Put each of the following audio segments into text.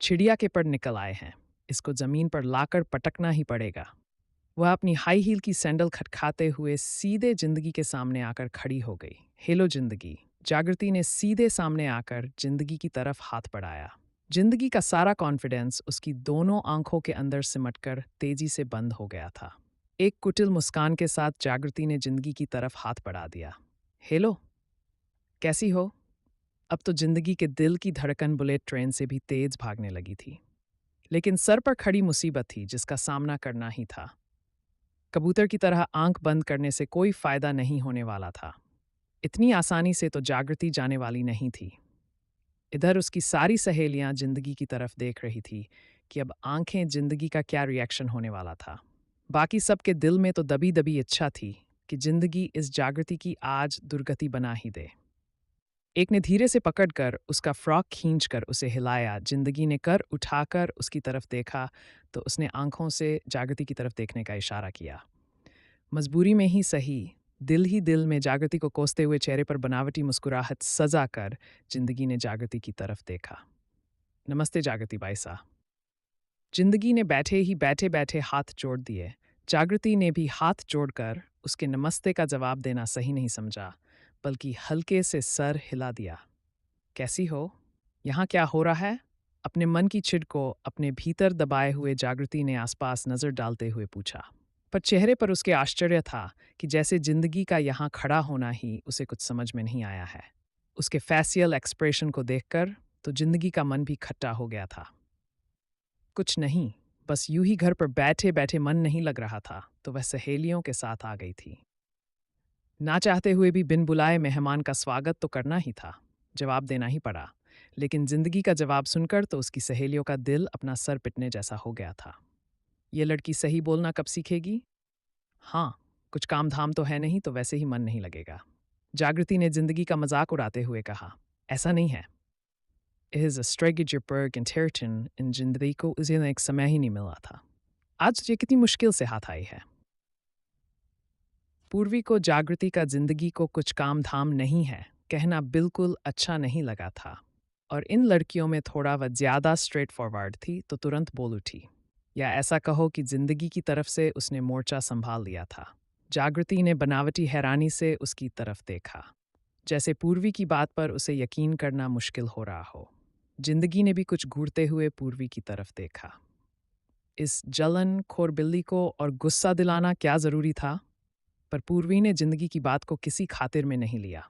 चिड़िया के पर निकल आए हैं, इसको जमीन पर लाकर पटकना ही पड़ेगा। वह अपनी हाई हील की सैंडल खटखाते हुए सीधे जिंदगी के सामने आकर खड़ी हो गई। हेलो जिंदगी। जागृति ने सीधे सामने आकर जिंदगी की तरफ हाथ बढ़ाया। जिंदगी का सारा कॉन्फिडेंस उसकी दोनों आंखों के अंदर सिमटकर तेजी से बंद हो गया था। एक कुटिल मुस्कान के साथ जागृति ने जिंदगी की तरफ हाथ बढ़ा दिया। हेलो, कैसी हो? अब तो जिंदगी के दिल की धड़कन बुलेट ट्रेन से भी तेज भागने लगी थी। लेकिन सर पर खड़ी मुसीबत थी जिसका सामना करना ही था। कबूतर की तरह आंख बंद करने से कोई फायदा नहीं होने वाला था। इतनी आसानी से तो जागृति जाने वाली नहीं थी। इधर उसकी सारी सहेलियां जिंदगी की तरफ देख रही थी कि अब आंखें जिंदगी का क्या रिएक्शन होने वाला था। बाकी सबके दिल में तो दबी दबी इच्छा थी कि जिंदगी इस जागृति की आज दुर्गति बना ही दे। एक ने धीरे से पकड़कर उसका फ्रॉक खींचकर उसे हिलाया। जिंदगी ने कर उठाकर उसकी तरफ देखा तो उसने आंखों से जागृति की तरफ देखने का इशारा किया। मजबूरी में ही सही, दिल ही दिल में जागृति को कोसते हुए चेहरे पर बनावटी मुस्कुराहट सजा कर जिंदगी ने जागृति की तरफ देखा। नमस्ते जागृति भाई साहब। जिंदगी ने बैठे बैठे हाथ जोड़ दिए। जागृति ने भी हाथ जोड़कर उसके नमस्ते का जवाब देना सही नहीं समझा, बल्कि हल्के से सर हिला दिया। कैसी हो? यहाँ क्या हो रहा है? अपने मन की चिढ़ को अपने भीतर दबाए हुए जागृति ने आसपास नजर डालते हुए पूछा। पर चेहरे पर उसके आश्चर्य था कि जैसे जिंदगी का यहाँ खड़ा होना ही उसे कुछ समझ में नहीं आया है। उसके फेशियल एक्सप्रेशन को देखकर तो जिंदगी का मन भी खट्टा हो गया था। कुछ नहीं, बस यूं ही घर पर बैठे बैठे मन नहीं लग रहा था तो वह सहेलियों के साथ आ गई थी। ना चाहते हुए भी बिन बुलाए मेहमान का स्वागत तो करना ही था। जवाब देना ही पड़ा। लेकिन जिंदगी का जवाब सुनकर तो उसकी सहेलियों का दिल अपना सर पिटने जैसा हो गया था। ये लड़की सही बोलना कब सीखेगी? हाँ, कुछ काम धाम तो है नहीं तो वैसे ही मन नहीं लगेगा। जागृति ने जिंदगी का मजाक उड़ाते हुए कहा, ऐसा नहीं है। इज इन जिंदगी को उसे एक समय ही नहीं मिला था। आज ये कितनी मुश्किल से हाथ आई है। पूर्वी को जागृति का जिंदगी को कुछ काम धाम नहीं है कहना बिल्कुल अच्छा नहीं लगा था, और इन लड़कियों में थोड़ा वह ज्यादा स्ट्रेट फॉरवर्ड थी तो तुरंत बोल उठी, या ऐसा कहो कि जिंदगी की तरफ से उसने मोर्चा संभाल लिया था। जागृति ने बनावटी हैरानी से उसकी तरफ देखा, जैसे पूर्वी की बात पर उसे यकीन करना मुश्किल हो रहा हो। जिंदगी ने भी कुछ घूरते हुए पूर्वी की तरफ देखा। इस जलन खोर बिल्ली को और गुस्सा दिलाना क्या जरूरी था? पर पूर्वी ने जिंदगी की बात को किसी खातिर में नहीं लिया।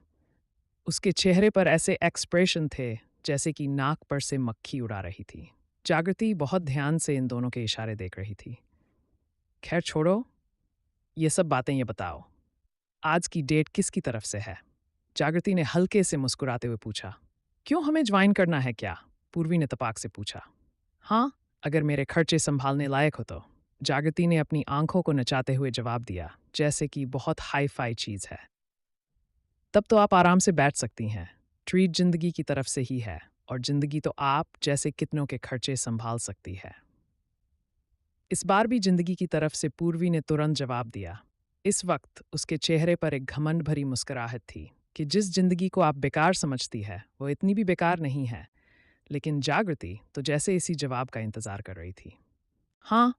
उसके चेहरे पर ऐसे एक्सप्रेशन थे जैसे कि नाक पर से मक्खी उड़ा रही थी। जागृति बहुत ध्यान से इन दोनों के इशारे देख रही थी। खैर छोड़ो, ये सब बातें ये बताओ, आज की डेट किसकी तरफ से है? जागृति ने हल्के से मुस्कुराते हुए पूछा। क्यों, हमें ज्वाइन करना है क्या? पूर्वी ने तपाक से पूछा। हाँ, अगर मेरे खर्चे संभालने लायक हो तो। जागृति ने अपनी आंखों को नचाते हुए जवाब दिया, जैसे कि बहुत हाई फाई चीज है। तब तो आप आराम से बैठ सकती हैं। ट्रीट जिंदगी की तरफ से ही है, और जिंदगी तो आप जैसे कितनों के खर्चे संभाल सकती है। इस बार भी जिंदगी की तरफ से पूर्वी ने तुरंत जवाब दिया। इस वक्त उसके चेहरे पर एक घमंड भरी मुस्कुराहट थी कि जिस जिंदगी को आप बेकार समझती है वो इतनी भी बेकार नहीं है। लेकिन जागृति तो जैसे इसी जवाब का इंतजार कर रही थी। हाँ,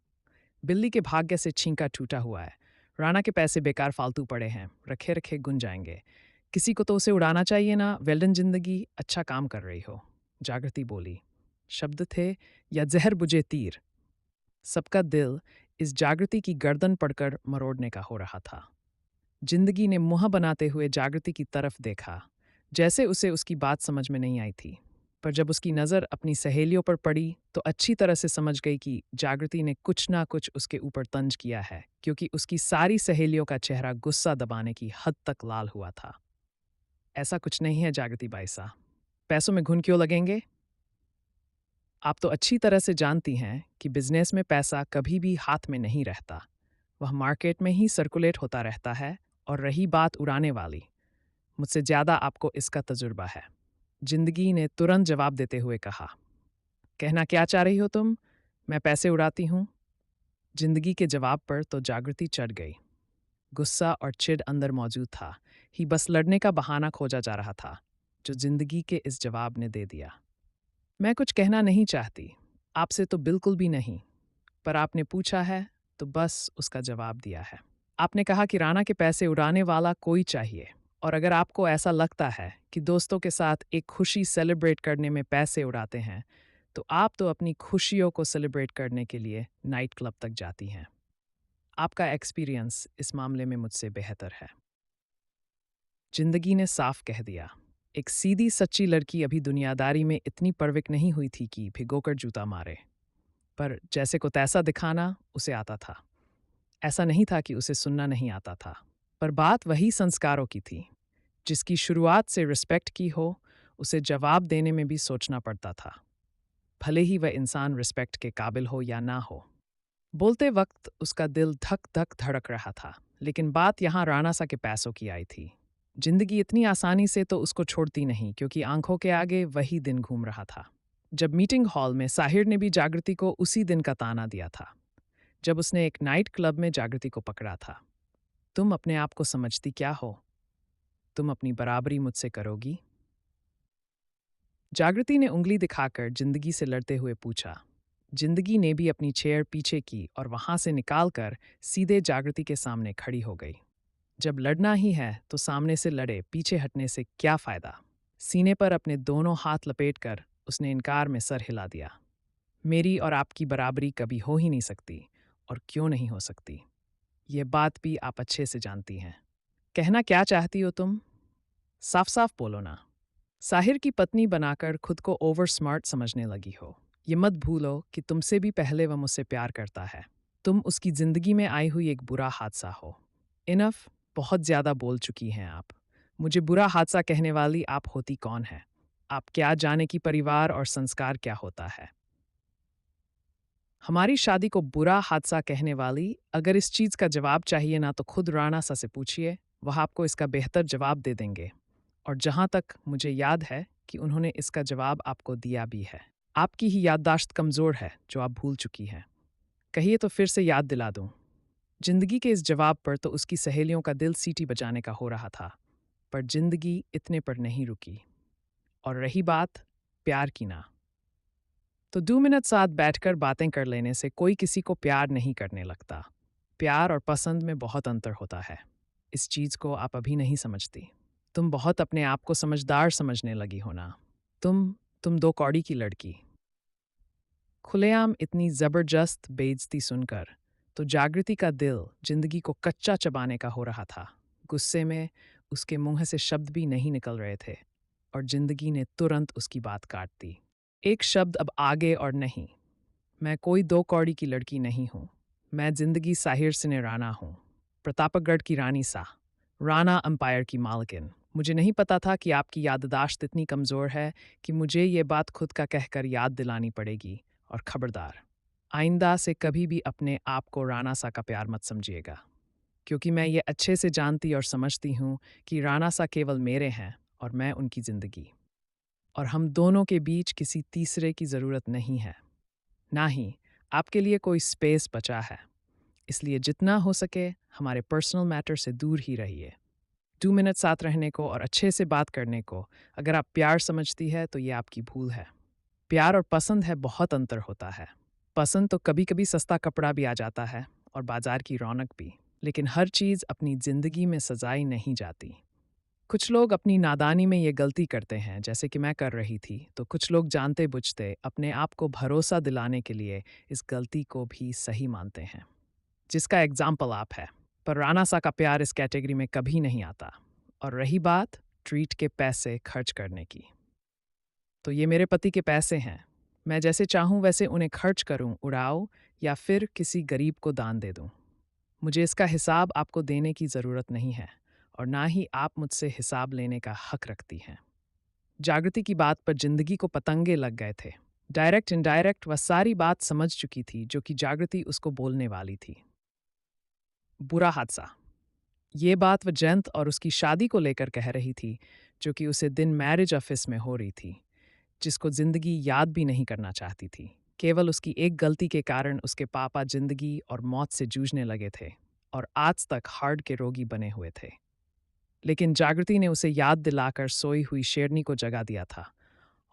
बिल्ली के भाग्य से छींका टूटा हुआ है। राणा के पैसे बेकार फालतू पड़े हैं, रखे रखे गुन जाएंगे। किसी को तो उसे उड़ाना चाहिए ना। वेल्डन जिंदगी, अच्छा काम कर रही हो। जागृति बोली। शब्द थे या जहर बुझे तीर। सबका दिल इस जागृति की गर्दन पड़कर मरोड़ने का हो रहा था। जिंदगी ने मुंह बनाते हुए जागृति की तरफ देखा, जैसे उसे उसकी बात समझ में नहीं आई थी। पर जब उसकी नज़र अपनी सहेलियों पर पड़ी तो अच्छी तरह से समझ गई कि जागृति ने कुछ ना कुछ उसके ऊपर तंज किया है, क्योंकि उसकी सारी सहेलियों का चेहरा गुस्सा दबाने की हद तक लाल हुआ था। ऐसा कुछ नहीं है जागृति बाई साहब, पैसों में घुन क्यों लगेंगे? आप तो अच्छी तरह से जानती हैं कि बिजनेस में पैसा कभी भी हाथ में नहीं रहता, वह मार्केट में ही सर्कुलेट होता रहता है। और रही बात उड़ाने वाली, मुझसे ज़्यादा आपको इसका तजुर्बा है। जिंदगी ने तुरंत जवाब देते हुए कहा। कहना क्या चाह रही हो तुम? मैं पैसे उड़ाती हूँ? जिंदगी के जवाब पर तो जागृति चढ़ गई। गुस्सा और चिढ़ अंदर मौजूद था ही, बस लड़ने का बहाना खोजा जा रहा था, जो जिंदगी के इस जवाब ने दे दिया। मैं कुछ कहना नहीं चाहती, आपसे तो बिल्कुल भी नहीं। पर आपने पूछा है तो बस उसका जवाब दिया है। आपने कहा कि राणा के पैसे उड़ाने वाला कोई चाहिए, और अगर आपको ऐसा लगता है कि दोस्तों के साथ एक खुशी सेलिब्रेट करने में पैसे उड़ाते हैं, तो आप तो अपनी खुशियों को सेलिब्रेट करने के लिए नाइट क्लब तक जाती हैं। आपका एक्सपीरियंस इस मामले में मुझसे बेहतर है। जिंदगी ने साफ कह दिया। एक सीधी सच्ची लड़की अभी दुनियादारी में इतनी परविक नहीं हुई थी कि भिगोकर जूता मारे। पर जैसे को तैसा दिखाना उसे आता था। ऐसा नहीं था कि उसे सुनना नहीं आता था। पर बात वही संस्कारों की थी। जिसकी शुरुआत से रिस्पेक्ट की हो, उसे जवाब देने में भी सोचना पड़ता था, भले ही वह इंसान रिस्पेक्ट के काबिल हो या ना हो। बोलते वक्त उसका दिल धक धक धड़क रहा था, लेकिन बात यहाँ राणा सा के पैसों की आई थी। जिंदगी इतनी आसानी से तो उसको छोड़ती नहीं, क्योंकि आंखों के आगे वही दिन घूम रहा था। जब मीटिंग हॉल में साहिर ने भी जागृति को उसी दिन का ताना दिया था, जब उसने एक नाइट क्लब में जागृति को पकड़ा था। तुम अपने आप को समझती क्या हो? तुम अपनी बराबरी मुझसे करोगी? जागृति ने उंगली दिखाकर जिंदगी से लड़ते हुए पूछा। जिंदगी ने भी अपनी चेयर पीछे की और वहां से निकालकर सीधे जागृति के सामने खड़ी हो गई। जब लड़ना ही है तो सामने से लड़े, पीछे हटने से क्या फायदा? सीने पर अपने दोनों हाथ लपेटकर उसने इनकार में सर हिला दिया। मेरी और आपकी बराबरी कभी हो ही नहीं सकती, और क्यों नहीं हो सकती? यह बात भी आप अच्छे से जानती हैं। कहना क्या चाहती हो तुम? साफ साफ बोलो ना। साहिर की पत्नी बनाकर खुद को ओवर स्मार्ट समझने लगी हो। ये मत भूलो कि तुमसे भी पहले वह मुझसे प्यार करता है। तुम उसकी जिंदगी में आई हुई एक बुरा हादसा हो। इनफ, बहुत ज्यादा बोल चुकी हैं आप। मुझे बुरा हादसा कहने वाली आप होती कौन है? आप क्या जाने कि परिवार और संस्कार क्या होता है? हमारी शादी को बुरा हादसा कहने वाली, अगर इस चीज का जवाब चाहिए ना तो खुद राणा सा से पूछिए, वह आपको इसका बेहतर जवाब दे देंगे। और जहां तक मुझे याद है कि उन्होंने इसका जवाब आपको दिया भी है। आपकी ही याददाश्त कमजोर है जो आप भूल चुकी हैं। कहिए तो फिर से याद दिला दूं। जिंदगी के इस जवाब पर तो उसकी सहेलियों का दिल सीटी बजाने का हो रहा था, पर जिंदगी इतने पर नहीं रुकी। और रही बात प्यार की ना, तो 2 मिनट साथ बैठकर बातें कर लेने से कोई किसी को प्यार नहीं करने लगता। प्यार और पसंद में बहुत अंतर होता है। इस चीज को आप अभी नहीं समझती। तुम बहुत अपने आप को समझदार समझने लगी हो ना। तुम 2 कौड़ी की लड़की। खुलेआम इतनी जबरदस्त बेइज्जती सुनकर तो जागृति का दिल जिंदगी को कच्चा चबाने का हो रहा था। गुस्से में उसके मुंह से शब्द भी नहीं निकल रहे थे, और जिंदगी ने तुरंत उसकी बात काट दी। एक शब्द अब आगे और नहीं। मैं कोई 2 कौड़ी की लड़की नहीं हूं। मैं जिंदगी साहिर सिने राणा हूं, प्रतापगढ़ की रानी सा, राणा अंपायर की मालकिन। मुझे नहीं पता था कि आपकी याददाश्त इतनी कमज़ोर है कि मुझे ये बात खुद का कहकर याद दिलानी पड़ेगी। और खबरदार, आइंदा से कभी भी अपने आप को राणा सा का प्यार मत समझिएगा, क्योंकि मैं ये अच्छे से जानती और समझती हूँ कि राणा सा केवल मेरे हैं और मैं उनकी ज़िंदगी। और हम दोनों के बीच किसी तीसरे की ज़रूरत नहीं है, ना ही आपके लिए कोई स्पेस बचा है। इसलिए जितना हो सके हमारे पर्सनल मैटर से दूर ही रहिए। 2 मिनट साथ रहने को और अच्छे से बात करने को अगर आप प्यार समझती है तो ये आपकी भूल है। प्यार और पसंद है बहुत अंतर होता है। पसंद तो कभी कभी सस्ता कपड़ा भी आ जाता है और बाजार की रौनक भी, लेकिन हर चीज़ अपनी ज़िंदगी में सजाई नहीं जाती। कुछ लोग अपनी नादानी में ये गलती करते हैं, जैसे कि मैं कर रही थी, तो कुछ लोग जानते बुझते अपने आप को भरोसा दिलाने के लिए इस गलती को भी सही मानते हैं, जिसका एग्जाम्पल आप है। पर राणा सा का प्यार इस कैटेगरी में कभी नहीं आता। और रही बात ट्रीट के पैसे खर्च करने की, तो ये मेरे पति के पैसे हैं। मैं जैसे चाहूँ वैसे उन्हें खर्च करूँ, उड़ाऊँ, या फिर किसी गरीब को दान दे दूँ। मुझे इसका हिसाब आपको देने की ज़रूरत नहीं है, और ना ही आप मुझसे हिसाब लेने का हक रखती हैं। जागृति की बात पर जिंदगी को पतंगे लग गए थे। डायरेक्ट इनडायरेक्ट वह सारी बात समझ चुकी थी जो कि जागृति उसको बोलने वाली थी। बुरा हादसा, ये बात वह जयंत और उसकी शादी को लेकर कह रही थी, जो कि उसे दिन मैरिज ऑफिस में हो रही थी, जिसको जिंदगी याद भी नहीं करना चाहती थी। केवल उसकी एक गलती के कारण उसके पापा जिंदगी और मौत से जूझने लगे थे और आज तक हार्ट के रोगी बने हुए थे। लेकिन जागृति ने उसे याद दिलाकर सोई हुई शेरनी को जगा दिया था,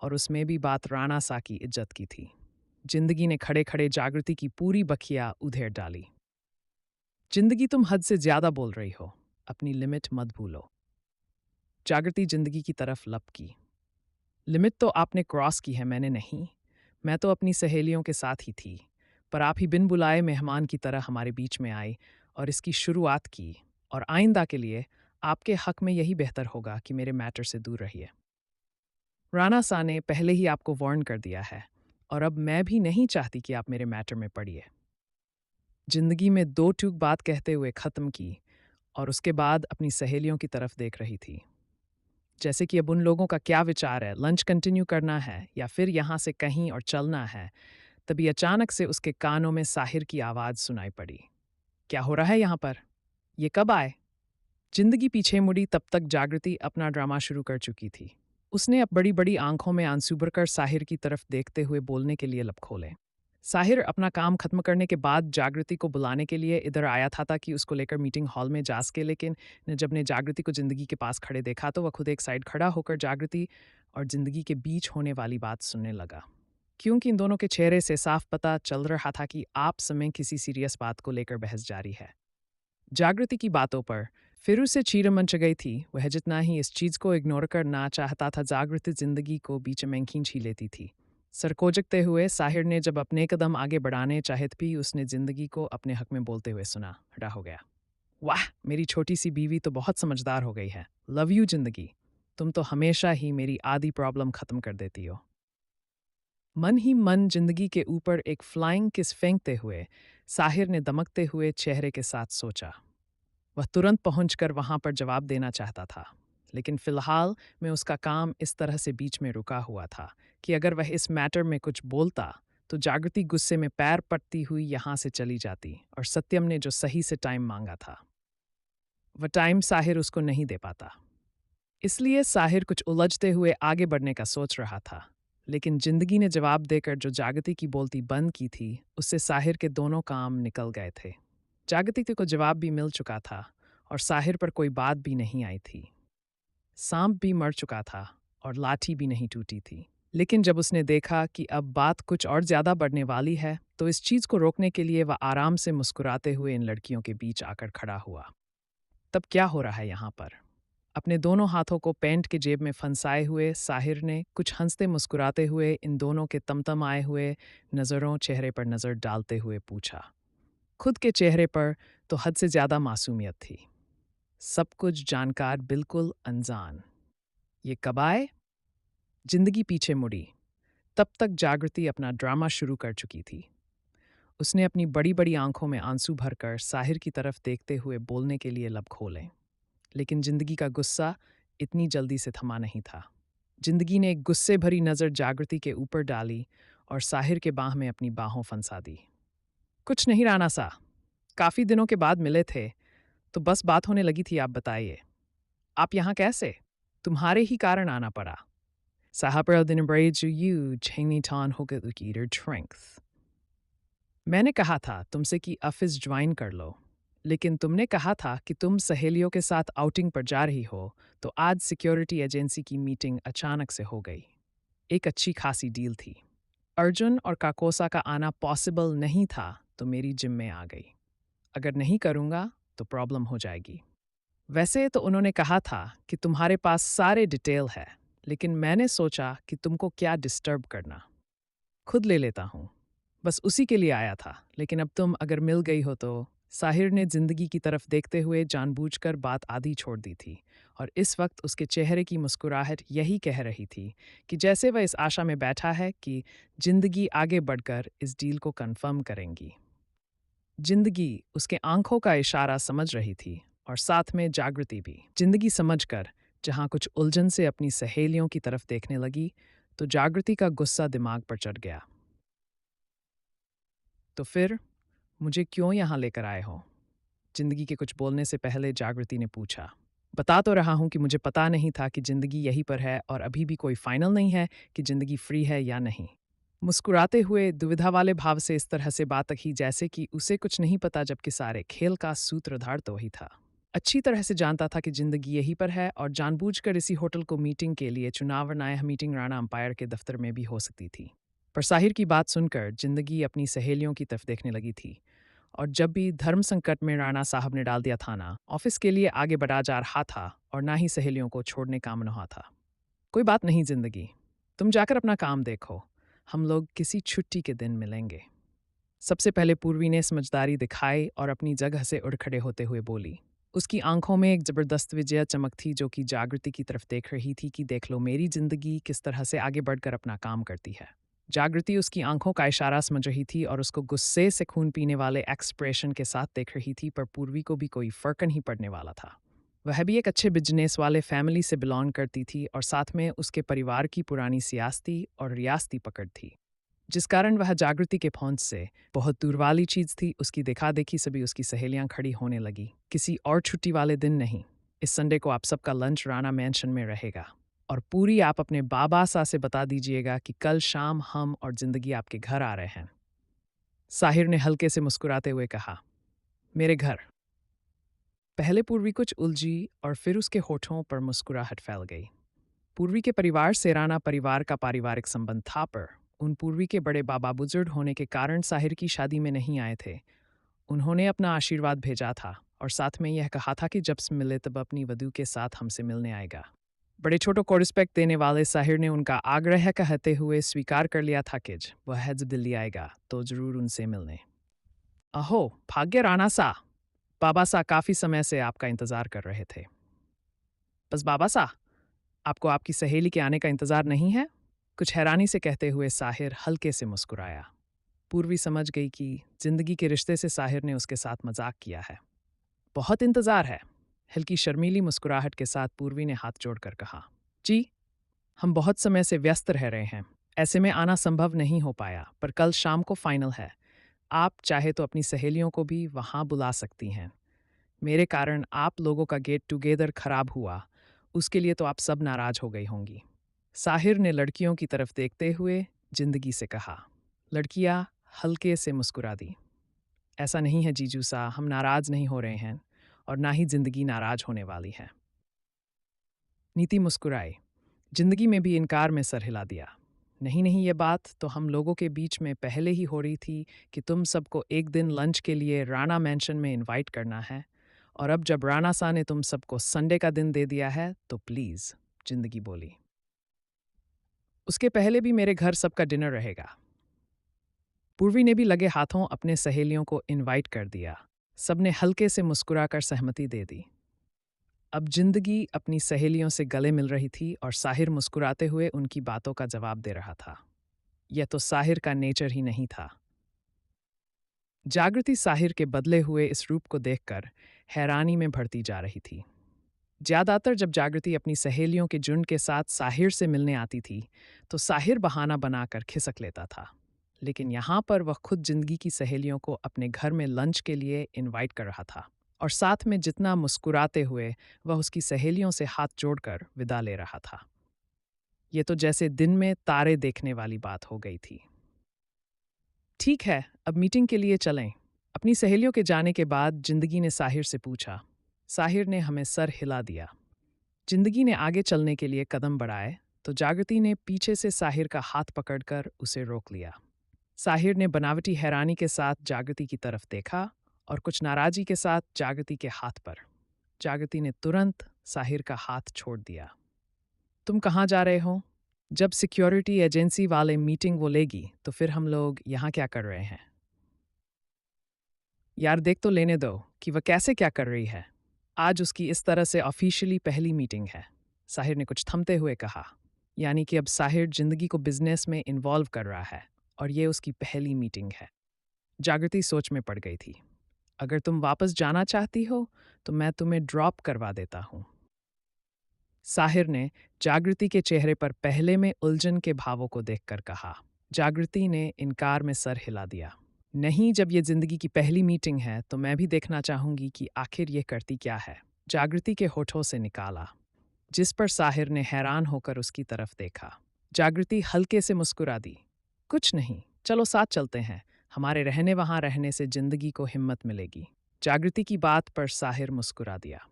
और उसमें भी बात राणा सा की इज्जत की थी। जिंदगी ने खड़े खड़े जागृति की पूरी बखिया उधेड़ डाली। जिंदगी तुम हद से ज्यादा बोल रही हो, अपनी लिमिट मत भूलो। जागृति जिंदगी की तरफ लपकी। लिमिट तो आपने क्रॉस की है, मैंने नहीं। मैं तो अपनी सहेलियों के साथ ही थी, पर आप ही बिन बुलाए मेहमान की तरह हमारे बीच में आई और इसकी शुरुआत की। और आइंदा के लिए आपके हक में यही बेहतर होगा कि मेरे मैटर से दूर रहिए। राणा सा ने पहले ही आपको वार्न कर दिया है, और अब मैं भी नहीं चाहती कि आप मेरे मैटर में पड़िए। जिंदगी में दो टूक बात कहते हुए ख़त्म की और उसके बाद अपनी सहेलियों की तरफ देख रही थी, जैसे कि अब उन लोगों का क्या विचार है, लंच कंटिन्यू करना है या फिर यहाँ से कहीं और चलना है। तभी अचानक से उसके कानों में साहिर की आवाज़ सुनाई पड़ी। क्या हो रहा है यहाँ पर? ये कब आए? जिंदगी पीछे मुड़ी, तब तक जागृति अपना ड्रामा शुरू कर चुकी थी। उसने अब बड़ी बड़ी आंखों में आंसू भरकर साहिर की तरफ देखते हुए बोलने के लिए लब खोले। साहिर अपना काम खत्म करने के बाद जागृति को बुलाने के लिए इधर आया था ताकि उसको लेकर मीटिंग हॉल में जा सके, लेकिन जब ने जागृति को जिंदगी के पास खड़े देखा तो वह खुद एक साइड खड़ा होकर जागृति और जिंदगी के बीच होने वाली बात सुनने लगा, क्योंकि इन दोनों के चेहरे से साफ पता चल रहा था कि आप समय किसी सीरियस बात को लेकर बहस जारी है। जागृति की बातों पर फिर उसे चीड़ मच गई थी। वह जितना ही इस चीज़ को इग्नोर करना चाहता था, जागृति जिंदगी को बीच में खींच ही लेती थी। सर कोजकते हुए साहिर ने जब अपने कदम आगे बढ़ाने चाहे भी उसने जिंदगी को अपने हक में बोलते हुए सुना। खड़ा हो गया। वाह, मेरी छोटी सी बीवी तो बहुत समझदार हो गई है। लव यू जिंदगी, तुम तो हमेशा ही मेरी आधी प्रॉब्लम खत्म कर देती हो। मन ही मन जिंदगी के ऊपर एक फ्लाइंग किस फेंकते हुए साहिर ने दमकते हुए चेहरे के साथ सोचा। वह तुरंत पहुंचकर वहां पर जवाब देना चाहता था, लेकिन फिलहाल में उसका काम इस तरह से बीच में रुका हुआ था कि अगर वह इस मैटर में कुछ बोलता तो जागृति गुस्से में पैर पटती हुई यहां से चली जाती और सत्यम ने जो सही से टाइम मांगा था वह टाइम साहिर उसको नहीं दे पाता। इसलिए साहिर कुछ उलझते हुए आगे बढ़ने का सोच रहा था, लेकिन जिंदगी ने जवाब देकर जो जागृति की बोलती बंद की थी उससे साहिर के दोनों काम निकल गए थे। जागृति को जवाब भी मिल चुका था और साहिर पर कोई बात भी नहीं आई थी। सांप भी मर चुका था और लाठी भी नहीं टूटी थी। लेकिन जब उसने देखा कि अब बात कुछ और ज्यादा बढ़ने वाली है तो इस चीज को रोकने के लिए वह आराम से मुस्कुराते हुए इन लड़कियों के बीच आकर खड़ा हुआ। तब क्या हो रहा है यहाँ पर? अपने दोनों हाथों को पैंट के जेब में फंसाए हुए साहिर ने कुछ हंसते मुस्कुराते हुए इन दोनों के तमतमाए हुए नजरों चेहरे पर नजर डालते हुए पूछा। खुद के चेहरे पर तो हद से ज्यादा मासूमियत थी। सब कुछ जानकार, बिल्कुल अनजान। ये कब आए? जिंदगी पीछे मुड़ी। तब तक जागृति अपना ड्रामा शुरू कर चुकी थी। उसने अपनी बड़ी बड़ी आंखों में आंसू भरकर साहिर की तरफ देखते हुए बोलने के लिए लब खोले, लेकिन जिंदगी का गुस्सा इतनी जल्दी से थमा नहीं था। जिंदगी ने एक गुस्से भरी नज़र जागृति के ऊपर डाली और साहिर के बाह में अपनी बाहों फंसा दी। कुछ नहीं राणा सा, काफ़ी दिनों के बाद मिले थे तो बस बात होने लगी थी। आप बताइए, आप यहाँ कैसे? तुम्हारे ही कारण आना पड़ा। मैंने कहा था तुमसे कि ऑफिस ज्वाइन कर लो, लेकिन तुमने कहा था कि तुम सहेलियों के साथ आउटिंग पर जा रही हो, तो आज सिक्योरिटी एजेंसी की मीटिंग अचानक से हो गई। एक अच्छी खासी डील थी। अर्जुन और काकोसा का आना पॉसिबल नहीं था तो मेरी जिम में आ गई। अगर नहीं करूँगा तो प्रॉब्लम हो जाएगी। वैसे तो उन्होंने कहा था कि तुम्हारे पास सारे डिटेल है, लेकिन मैंने सोचा कि तुमको क्या डिस्टर्ब करना, खुद ले लेता हूँ। बस उसी के लिए आया था, लेकिन अब तुम अगर मिल गई हो तो। साहिर ने जिंदगी की तरफ देखते हुए जानबूझकर बात आधी छोड़ दी थी और इस वक्त उसके चेहरे की मुस्कुराहट यही कह रही थी कि जैसे वह इस आशा में बैठा है कि जिंदगी आगे बढ़कर इस डील को कंफर्म करेंगी। जिंदगी उसके आंखों का इशारा समझ रही थी और साथ में जागृति भी। जिंदगी समझकर जहां कुछ उलझन से अपनी सहेलियों की तरफ देखने लगी तो जागृति का गुस्सा दिमाग पर चढ़ गया। तो फिर मुझे क्यों यहाँ लेकर आए हो? जिंदगी के कुछ बोलने से पहले जागृति ने पूछा। बता तो रहा हूँ कि मुझे पता नहीं था कि जिंदगी यहीं पर है और अभी भी कोई फाइनल नहीं है कि जिंदगी फ्री है या नहीं। मुस्कुराते हुए दुविधा वाले भाव से इस तरह से बात की जैसे कि उसे कुछ नहीं पता, जबकि सारे खेल का सूत्रधार तो वही था। अच्छी तरह से जानता था कि जिंदगी यहीं पर है और जानबूझकर इसी होटल को मीटिंग के लिए चुनाव मीटिंग राणा अंपायर के दफ्तर में भी हो सकती थी। पर साहिर की बात सुनकर जिंदगी अपनी सहेलियों की तरफ देखने लगी थी। और जब भी धर्म संकट में राणा साहब ने डाल दिया था ना, ऑफिस के लिए आगे बढ़ा जा रहा था और ना ही सहेलियों को छोड़ने का मन हुआ था। कोई बात नहीं जिंदगी, तुम जाकर अपना काम देखो, हम लोग किसी छुट्टी के दिन मिलेंगे। सबसे पहले पूर्वी ने समझदारी दिखाई और अपनी जगह से उड़ खड़े होते हुए बोली। उसकी आंखों में एक जबरदस्त विजय चमक थी जो कि जागृति की तरफ देख रही थी कि देख लो मेरी जिंदगी किस तरह से आगे बढ़कर अपना काम करती है। जागृति उसकी आंखों का इशारा समझ रही थी और उसको गुस्से से खून पीने वाले एक्सप्रेशन के साथ देख रही थी, पर पूर्वी को भी कोई फर्क नहीं पड़ने वाला था। वह भी एक अच्छे बिजनेस वाले फैमिली से बिलोंग करती थी और साथ में उसके परिवार की पुरानी सियासती और रियासती पकड़ थी, जिस कारण वह जागृति के पहुंच से बहुत दूर वाली चीज थी। उसकी देखा देखी सभी उसकी सहेलियां खड़ी होने लगी। किसी और छुट्टी वाले दिन नहीं, इस संडे को आप सबका लंच राणा मैंशन में रहेगा और पूरी आप अपने बाबा सा से बता दीजिएगा कि कल शाम हम और जिंदगी आपके घर आ रहे हैं। साहिर ने हल्के से मुस्कुराते हुए कहा, मेरे घर। पहले पूर्वी कुछ उलझी और फिर उसके होठों पर मुस्कुराहट फैल गई। पूर्वी के परिवार से राणा परिवार का पारिवारिक संबंध था, पर उन पूर्वी के बड़े बाबा बुजुर्ग होने के कारण साहिर की शादी में नहीं आए थे। उन्होंने अपना आशीर्वाद भेजा था और साथ में यह कहा था कि जब से मिले तब अपनी वधू के साथ हमसे मिलने आएगा। बड़े छोटों को रिस्पेक्ट देने वाले साहिर ने उनका आग्रह कहते हुए स्वीकार कर लिया था कि वह जब दिल्ली आएगा तो जरूर उनसे मिलने। अहो भाग्य राणा सा, बाबा सा काफी समय से आपका इंतजार कर रहे थे। बस बाबा सा, आपको आपकी सहेली के आने का इंतजार नहीं है? कुछ हैरानी से कहते हुए साहिर हल्के से मुस्कुराया। पूर्वी समझ गई कि जिंदगी के रिश्ते से साहिर ने उसके साथ मजाक किया है। बहुत इंतजार है, हल्की शर्मीली मुस्कुराहट के साथ पूर्वी ने हाथ जोड़कर कहा। जी, हम बहुत समय से व्यस्त रह रहे हैं, ऐसे में आना संभव नहीं हो पाया, पर कल शाम को फाइनल है। आप चाहे तो अपनी सहेलियों को भी वहां बुला सकती हैं। मेरे कारण आप लोगों का गेट टुगेदर खराब हुआ, उसके लिए तो आप सब नाराज हो गई होंगी। साहिर ने लड़कियों की तरफ देखते हुए जिंदगी से कहा। लड़कियां हल्के से मुस्कुरा दी। ऐसा नहीं है जीजू सा, हम नाराज नहीं हो रहे हैं और ना ही जिंदगी नाराज होने वाली है। नीति मुस्कुराई। जिंदगी में भी इनकार में सर हिला दिया। नहीं नहीं, ये बात तो हम लोगों के बीच में पहले ही हो रही थी कि तुम सबको एक दिन लंच के लिए राणा मैंशन में इनवाइट करना है, और अब जब राणा सा ने तुम सबको संडे का दिन दे दिया है तो प्लीज, जिंदगी बोली। उसके पहले भी मेरे घर सबका डिनर रहेगा। पूर्वी ने भी लगे हाथों अपने सहेलियों को इनवाइट कर दिया। सबने हल्के से मुस्कुराकर सहमति दे दी। अब जिंदगी अपनी सहेलियों से गले मिल रही थी और साहिर मुस्कुराते हुए उनकी बातों का जवाब दे रहा था। यह तो साहिर का नेचर ही नहीं था। जागृति साहिर के बदले हुए इस रूप को देखकर हैरानी में भरती जा रही थी। ज्यादातर जब जागृति अपनी सहेलियों के झुंड के साथ साहिर से मिलने आती थी तो साहिर बहाना बनाकर खिसक लेता था, लेकिन यहाँ पर वह खुद जिंदगी की सहेलियों को अपने घर में लंच के लिए इनवाइट कर रहा था और साथ में जितना मुस्कुराते हुए वह उसकी सहेलियों से हाथ जोड़कर विदा ले रहा था। ये तो जैसे दिन में तारे देखने वाली बात हो गई थी। ठीक है, अब मीटिंग के लिए चलें। अपनी सहेलियों के जाने के बाद जिंदगी ने साहिर से पूछा। साहिर ने हमें सर हिला दिया। जिंदगी ने आगे चलने के लिए कदम बढ़ाए तो जागृति ने पीछे से साहिर का हाथ पकड़कर उसे रोक लिया। साहिर ने बनावटी हैरानी के साथ जागृति की तरफ देखा और कुछ नाराजी के साथ जागृति के हाथ पर। जागृति ने तुरंत साहिर का हाथ छोड़ दिया। तुम कहाँ जा रहे हो? जब सिक्योरिटी एजेंसी वाले मीटिंग वो लेगी तो फिर हम लोग यहाँ क्या कर रहे हैं? यार देख तो लेने दो कि वह कैसे क्या कर रही है। आज उसकी इस तरह से ऑफिशियली पहली मीटिंग है, साहिर ने कुछ थमते हुए कहा। यानी कि अब साहिर जिंदगी को बिजनेस में इन्वॉल्व कर रहा है और ये उसकी पहली मीटिंग है। जागृति सोच में पड़ गई थी। अगर तुम वापस जाना चाहती हो तो मैं तुम्हें ड्रॉप करवा देता हूँ। साहिर ने जागृति के चेहरे पर पहले में उलझन के भावों को देखकर कहा। जागृति ने इनकार में सर हिला दिया। नहीं, जब ये जिंदगी की पहली मीटिंग है तो मैं भी देखना चाहूंगी कि आखिर ये करती क्या है, जागृति के होठों से निकाला, जिस पर साहिर ने हैरान होकर उसकी तरफ देखा। जागृति हल्के से मुस्कुरा दी। कुछ नहीं, चलो साथ चलते हैं, हमारे रहने वहां रहने से जिंदगी को हिम्मत मिलेगी। जागृति की बात पर साहिर मुस्कुरा दिया।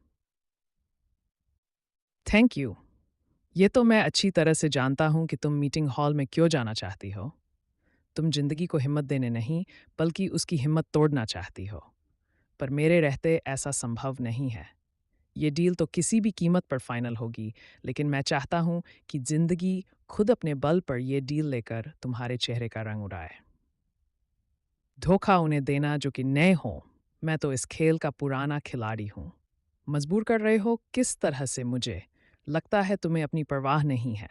थैंक यू, ये तो मैं अच्छी तरह से जानता हूं कि तुम मीटिंग हॉल में क्यों जाना चाहती हो। तुम जिंदगी को हिम्मत देने नहीं, बल्कि उसकी हिम्मत तोड़ना चाहती हो। पर मेरे रहते ऐसा संभव नहीं है। ये डील तो किसी भी कीमत पर फाइनल होगी, लेकिन मैं चाहता हूँ कि जिंदगी खुद अपने बल पर ये डील लेकर तुम्हारे चेहरे का रंग उड़ाए। धोखा उन्हें देना जो कि नए हों। मैं तो इस खेल का पुराना खिलाड़ी हूँ। मजबूर कर रहे हो किस तरह से मुझे? लगता है तुम्हें अपनी परवाह नहीं है।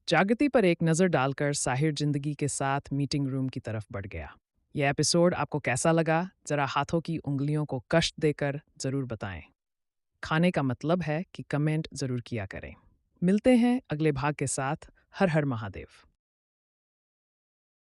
जागृति पर एक नज़र डालकर साहिर जिंदगी के साथ मीटिंग रूम की तरफ बढ़ गया। यह एपिसोड आपको कैसा लगा? जरा हाथों की उंगलियों को कष्ट देकर ज़रूर बताएं। खाने का मतलब है कि कमेंट ज़रूर किया करें। मिलते हैं अगले भाग के साथ। हर हर महादेव।